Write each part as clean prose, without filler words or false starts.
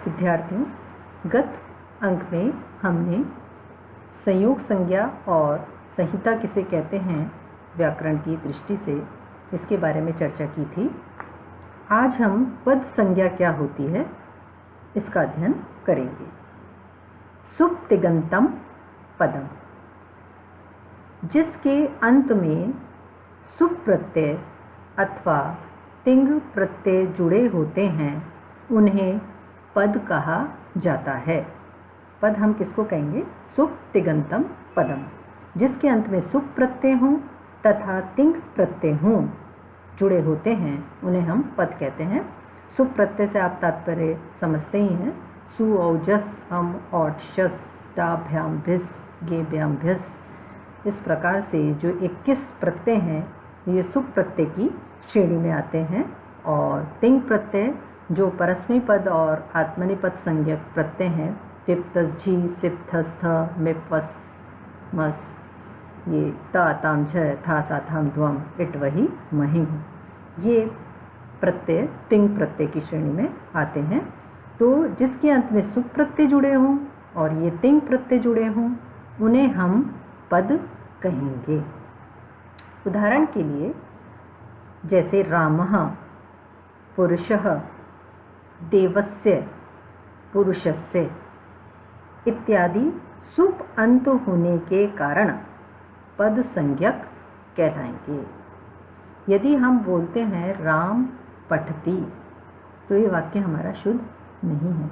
विद्यार्थियों, गत अंक में हमने संयोग संज्ञा और संहिता किसे कहते हैं व्याकरण की दृष्टि से इसके बारे में चर्चा की थी। आज हम पद संज्ञा क्या होती है इसका अध्ययन करेंगे। सुप्तिगंतम पदम, जिसके अंत में सुप प्रत्यय अथवा तिंग प्रत्यय जुड़े होते हैं उन्हें पद कहा जाता है। पद हम किसको कहेंगे? सुप्तिगंतम पदम, जिसके अंत में सुप प्रत्यय हों तथा तिंग प्रत्यय हों जुड़े होते हैं उन्हें हम पद कहते हैं। सुप प्रत्यय से आप तात्पर्य समझते ही हैं। सु औजस हम औट शस डाभ्याम भिस गेभ्याम भिस, इस प्रकार से जो 21 प्रत्यय हैं ये सुप प्रत्यय की श्रेणी में आते हैं। और तिंग प्रत्यय जो परस्मै पद और आत्मनेपद संज्ञक प्रत्यय हैं, तिप्तस झी सिप्थस थ मिपस मस, ये ता ताम झ था सा थाम ध्वम इट वही मही, ये प्रत्यय तिंग प्रत्यय की श्रेणी में आते हैं। तो जिसके अंत में सुप प्रत्यय जुड़े हों और ये तिंग प्रत्यय जुड़े हों उन्हें हम पद कहेंगे। उदाहरण के लिए जैसे रामः पुरुषः, देवस्य पुरुषस्य इत्यादि सुप अंत होने के कारण पद संज्ञक कहलाएंगे। यदि हम बोलते हैं राम पठति तो ये वाक्य हमारा शुद्ध नहीं है।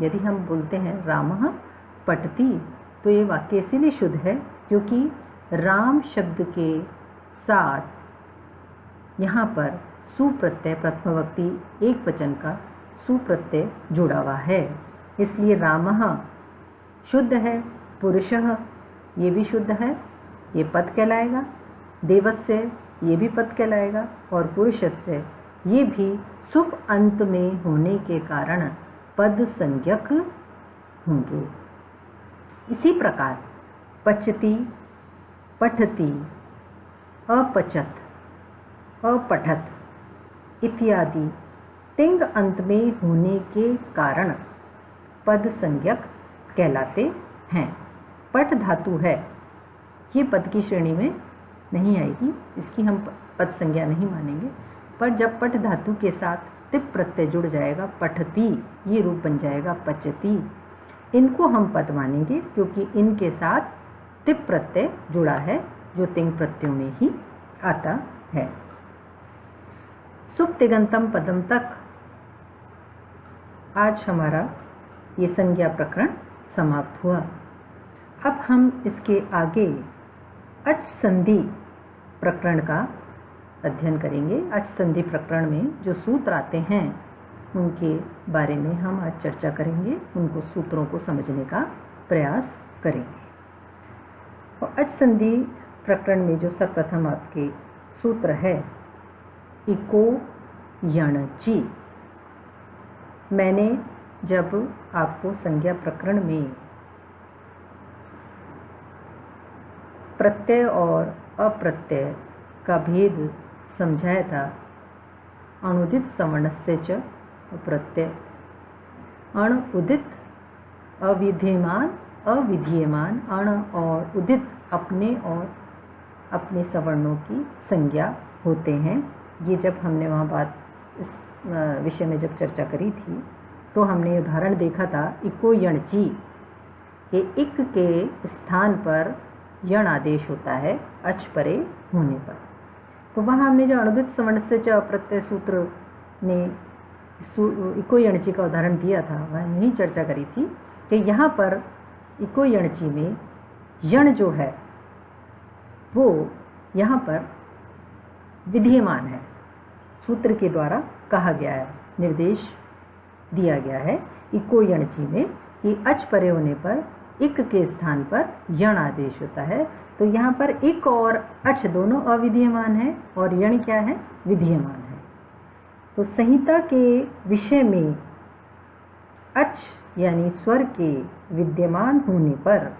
यदि हम बोलते हैं रामः पठति तो ये वाक्य इसीलिए शुद्ध है क्योंकि राम शब्द के साथ यहाँ पर सुप्रत्यय प्रथमाविभक्ति एक वचन का सुप्रत्यय जुड़ा हुआ है, इसलिए रामः शुद्ध है, पुरुषः ये भी शुद्ध है, ये पद कहलाएगा, देवस्य ये भी पद कहलाएगा और पुरुषस्य ये भी सुप अंत में होने के कारण पद संज्ञक होंगे। इसी प्रकार पचति पठति अपचत अपठत इत्यादि तिंग अंत में होने के कारण पद संज्ञक कहलाते हैं। पठ धातु है, ये पद की श्रेणी में नहीं आएगी, इसकी हम पद संज्ञा नहीं मानेंगे। पर जब पठ धातु के साथ तिप प्रत्यय जुड़ जाएगा, पठती ये रूप बन जाएगा पचती, इनको हम पद मानेंगे क्योंकि इनके साथ तिप प्रत्यय जुड़ा है जो तिंग प्रत्ययों में ही आता है। सुप्तिगंतम पदम तक आज हमारा ये संज्ञा प्रकरण समाप्त हुआ। अब हम इसके आगे अच संधि प्रकरण का अध्ययन करेंगे। अच संधि प्रकरण में जो सूत्र आते हैं उनके बारे में हम आज चर्चा करेंगे, उनको सूत्रों को समझने का प्रयास करेंगे। और अच संधि प्रकरण में जो सर्वप्रथम आपके सूत्र है इको यणचि। मैंने जब आपको संज्ञा प्रकरण में प्रत्यय और अप्रत्यय का भेद समझाया था, अणुदित सवर्णस्य च प्रत्यय, अण उदित अविधीयमान अविधीयमान, अण और उदित अपने और अपने सवर्णों की संज्ञा होते हैं। ये जब हमने वहाँ बात इस विषय में जब चर्चा करी थी तो हमने उदाहरण देखा था इको यणचि, ये इक के स्थान पर यण आदेश होता है अच परे होने पर। तो वहाँ हमने जो अणुदित सवर्णस्य च प्रत्यय सूत्र में इको यणचि का उदाहरण दिया था वह यही चर्चा करी थी कि यहाँ पर इको यणचि में यण जो है वो यहाँ पर विधीयमान है, सूत्र के द्वारा कहा गया है, निर्देश दिया गया है इको यणचि में कि अच परे होने पर इक के स्थान पर यण आदेश होता है। तो यहाँ पर इक और अच दोनों अविधीयमान है और यण क्या है? विधीयमान है। तो संहिता के विषय में अच यानी स्वर के विद्यमान होने पर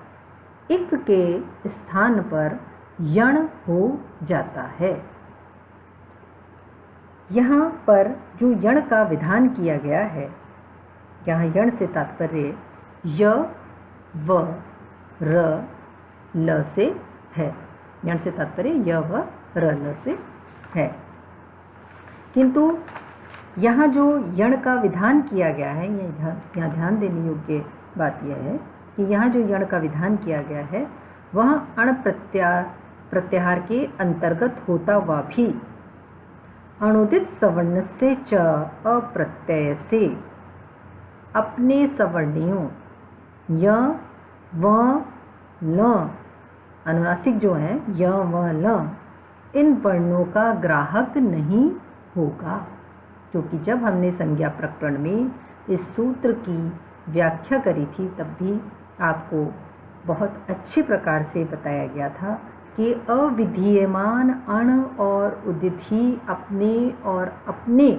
इक के स्थान पर यण हो जाता है। यहाँ पर जो यण का विधान किया गया है यहाँ यण से तात्पर्य य व र ल से है। यण से तात्पर्य य व र ल से है। किंतु यहाँ जो यण का विधान किया गया है, यहाँ ध्यान देने योग्य बात यह है कि यहाँ जो यण का विधान किया गया है वह अण प्रत्याहार के अंतर्गत होता हुआ भी अनुदित सवर्ण से च अप्रत्यय से अपने सवर्णियों य व ल, अनुनासिक जो है य व ल, इन वर्णों का ग्राहक नहीं होगा। क्योंकि जब हमने संज्ञा प्रकरण में इस सूत्र की व्याख्या करी थी तब भी आपको बहुत अच्छी प्रकार से बताया गया था कि अविधीयमान अण और उदित ही अपने और अपने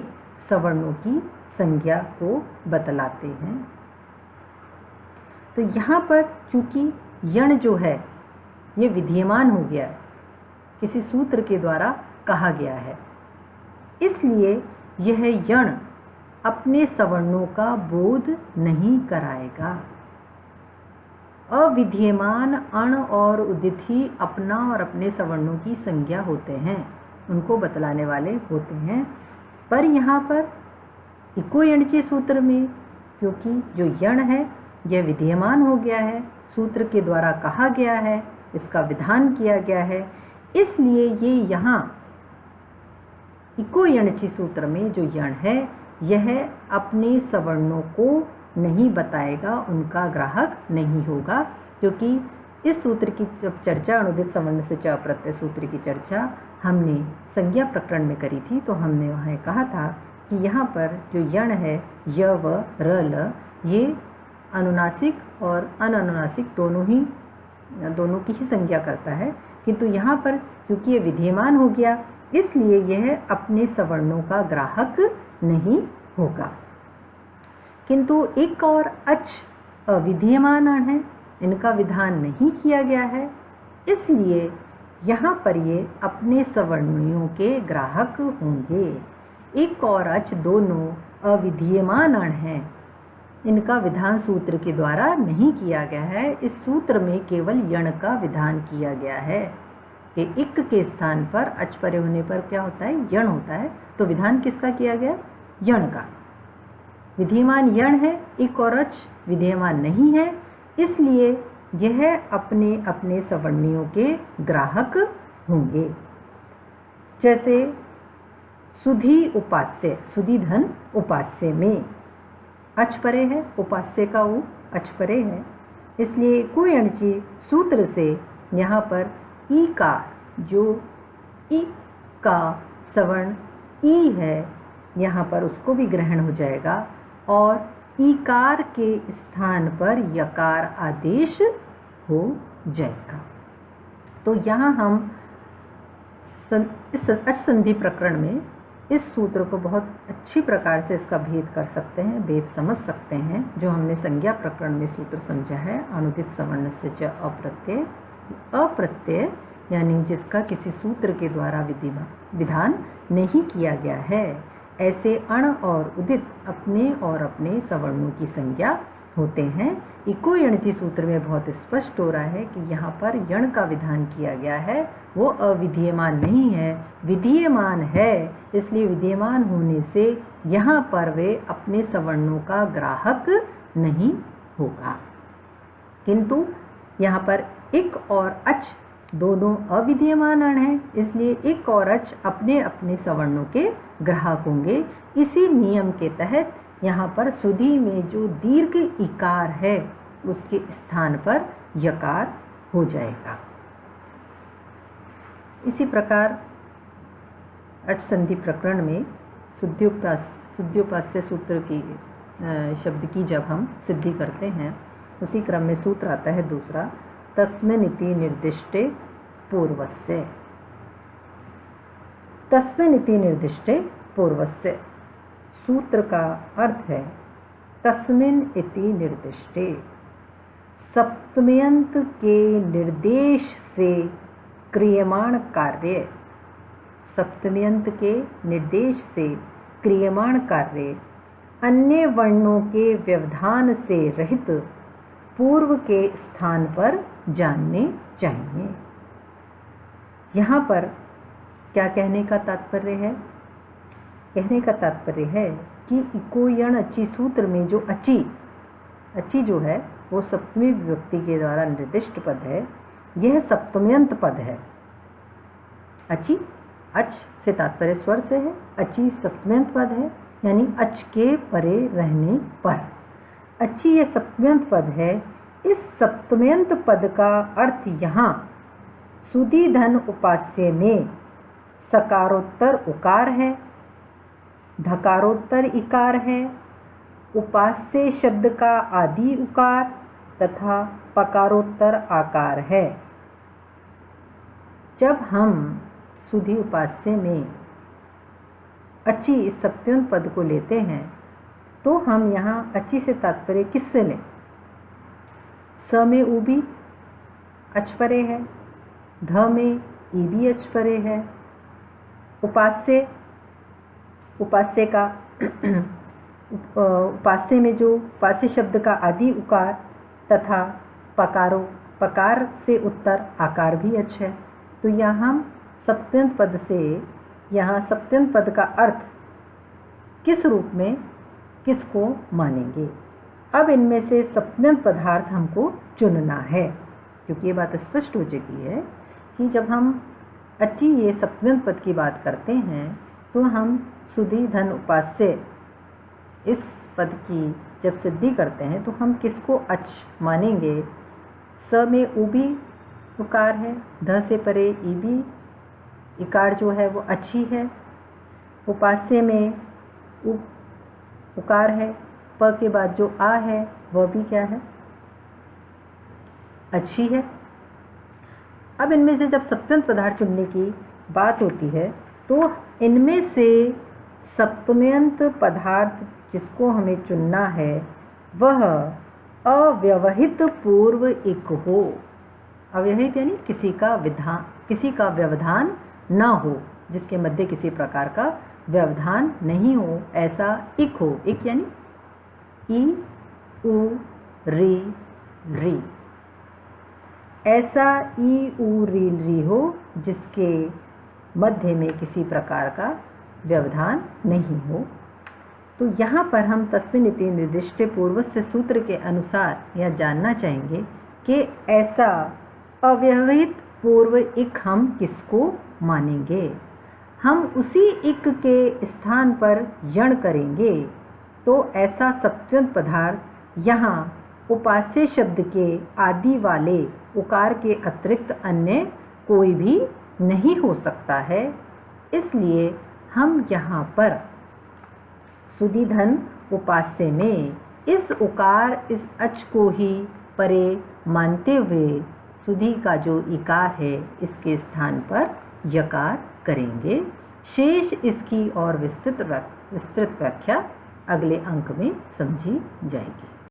सवर्णों की संज्ञा को बतलाते हैं। तो यहाँ पर चूंकि यण जो है ये विधीयमान हो गया है, किसी सूत्र के द्वारा कहा गया है, इसलिए यह यण अपने सवर्णों का बोध नहीं कराएगा। अविधीयमान अण और उदित ही अपना और अपने सवर्णों की संज्ञा होते हैं, उनको बतलाने वाले होते हैं। पर यहाँ पर इको यणचि सूत्र में क्योंकि जो यण है यह विधीयमान हो गया है, सूत्र के द्वारा कहा गया है, इसका विधान किया गया है, इसलिए ये यहाँ इको यणचि सूत्र में जो यण है यह अपने सवर्णों को नहीं बताएगा, उनका ग्राहक नहीं होगा। क्योंकि इस सूत्र की जब चर्चा अनुदित सवर्ण से च प्रत्यय सूत्र की चर्चा हमने संज्ञा प्रकरण में करी थी तो हमने वहाँ कहा था कि यहाँ पर जो यण है य व र ल ये अनुनासिक और अननुनासिक दोनों की ही संज्ञा करता है, किंतु यहाँ पर क्योंकि ये विधीयमान हो गया इसलिए यह अपने सवर्णों का ग्राहक नहीं होगा। किंतु एक और अच अविधीयमान अण है, इनका विधान नहीं किया गया है, इसलिए यहाँ पर ये अपने सवर्णियों के ग्राहक होंगे। एक और अच दोनों अविधीयमान अण हैं, इनका विधान सूत्र के द्वारा नहीं किया गया है। इस सूत्र में केवल यण का विधान किया गया है कि इक के स्थान पर अच परे होने पर क्या होता है, यण होता है। तो विधान किसका किया गया, यण का। विधीयमान यण है, इक और अच विधीयमान नहीं है, इसलिए यह अपने अपने सवर्णियों के ग्राहक होंगे। जैसे सुधी उपास्य, सुधी धन उपास्य में अच परे है, उपास्य का उ अच परे है, इसलिए कुयणची सूत्र से यहाँ पर ई का जो ई का सवर्ण ई है यहाँ पर उसको भी ग्रहण हो जाएगा और ईकार के स्थान पर यकार आदेश हो जाएगा। तो यहाँ हम इस अच संधि प्रकरण में इस सूत्र को बहुत अच्छी प्रकार से इसका भेद कर सकते हैं, भेद समझ सकते हैं। जो हमने संज्ञा प्रकरण में सूत्र समझा है अनुदित सवर्ण से च अप्रत्यय, अप्रत्यय यानी जिसका किसी सूत्र के द्वारा विधान नहीं किया गया है, ऐसे अण और उदित अपने और अपने सवर्णों की संज्ञा होते हैं। इको यणचि सूत्र में बहुत स्पष्ट हो रहा है कि यहाँ पर यण का विधान किया गया है, वो अविधीयमान नहीं है, विधीयमान है। इसलिए विधीयमान होने से यहाँ पर वे अपने सवर्णों का ग्राहक नहीं होगा। किंतु यहाँ पर इक और अच दोनों अविधीयमान अण हैं, इसलिए इक और अच अपने अपने सवर्णों के ग्राहक होंगे। इसी नियम के तहत यहाँ पर सुधी में जो दीर्घ इकार है उसके स्थान पर यकार हो जाएगा। इसी प्रकार अच संधि प्रकरण में शुद्ध्योपास्य सूत्र की शब्द की जब हम सिद्धि करते हैं उसी क्रम में सूत्र आता है दूसरा, तस्मिनिति निर्दिष्टे पूर्वस्य। तस्मिनिति निर्दिष्टे पूर्वस्य सूत्र का अर्थ है तस्मिन इति निर्दिष्टे, सप्तम्यंत के निर्देश से क्रियमाण कार्य, सप्तम्यंत के निर्देश से क्रियमाण कार्य अन्य वर्णों के व्यवधान से रहित पूर्व के स्थान पर जानने चाहिए। यहाँ पर क्या कहने का तात्पर्य है? कहने का तात्पर्य है कि इको यण अची सूत्र में जो अची जो है वो सप्तमी विभक्ति के द्वारा निर्दिष्ट पद है। यह सप्तम्यंत पद है। अची, अच से तात्पर्य स्वर से है। अची सप्तम्यंत पद है, यानी अच के परे रहने पर। अची यह सप्तम्यंत पद है। इस सप्तम्यंत पद का अर्थ यहाँ सुधि धन उपास्य में सकारोत्तर उकार है, धकारोत्तर इकार है, उपास्य शब्द का आदि उकार तथा पकारोत्तर आकार है। जब हम सुधि उपास्य में अची इस सप्तम्यंत पद को लेते हैं तो हम यहाँ अची से तात्पर्य किससे लें? स में ऊबी अच परे है, ध में ईबी अच परे है, उपास्य का उपास्य में जो उपास्य शब्द का आदि उकार तथा पकार से उत्तर आकार भी अच है। तो यहाँ सप्तम्यंत पद से यहाँ सप्तम्यंत पद का अर्थ किस रूप में किसको मानेंगे? अब इनमें से सप्तम्यंत पदार्थ हमको चुनना है, क्योंकि ये बात स्पष्ट हो चुकी है कि जब हम अची ये सप्तम्यंत पद की बात करते हैं तो हम सुधि धन उपास्य इस पद की जब सिद्धि करते हैं तो हम किसको अच मानेंगे? स में ऊबी उकार है, ध से परे ईबी इकार जो है वो अच्छी है, उपास्य में उकार है, प के बाद जो आ है वह भी क्या है? अच्छी है। अब इनमें से जब सप्तम्यंत पदार्थ चुनने की बात होती है तो इनमें से सप्तम्यंत पदार्थ जिसको हमें चुनना है वह अव्यवहित पूर्व इक हो। अव्यवहित यानी किसी का व्यवधान न हो, जिसके मध्य किसी प्रकार का व्यवधान नहीं हो, ऐसा इक हो। इक यानी ई उ री री, ऐसा ई उ री री हो जिसके मध्य में किसी प्रकार का व्यवधान नहीं हो। तो यहाँ पर हम तस्मिन् इति निर्दिष्टे पूर्वस्य सूत्र के अनुसार यह जानना चाहेंगे कि ऐसा अव्यवहित पूर्व इक हम किसको मानेंगे? हम उसी इक के स्थान पर यण करेंगे तो ऐसा सप्तम्यंत पदार्थ यहाँ उपास्य शब्द के आदि वाले उकार के अतिरिक्त अन्य कोई भी नहीं हो सकता है। इसलिए हम यहाँ पर सुधि धन उपास्य में इस उकार इस अच को ही परे मानते हुए सुधि का जो इकार है इसके स्थान पर यकार करेंगे। शेष इसकी और विस्तृत व्याख्या अगले अंक में समझी जाएगी।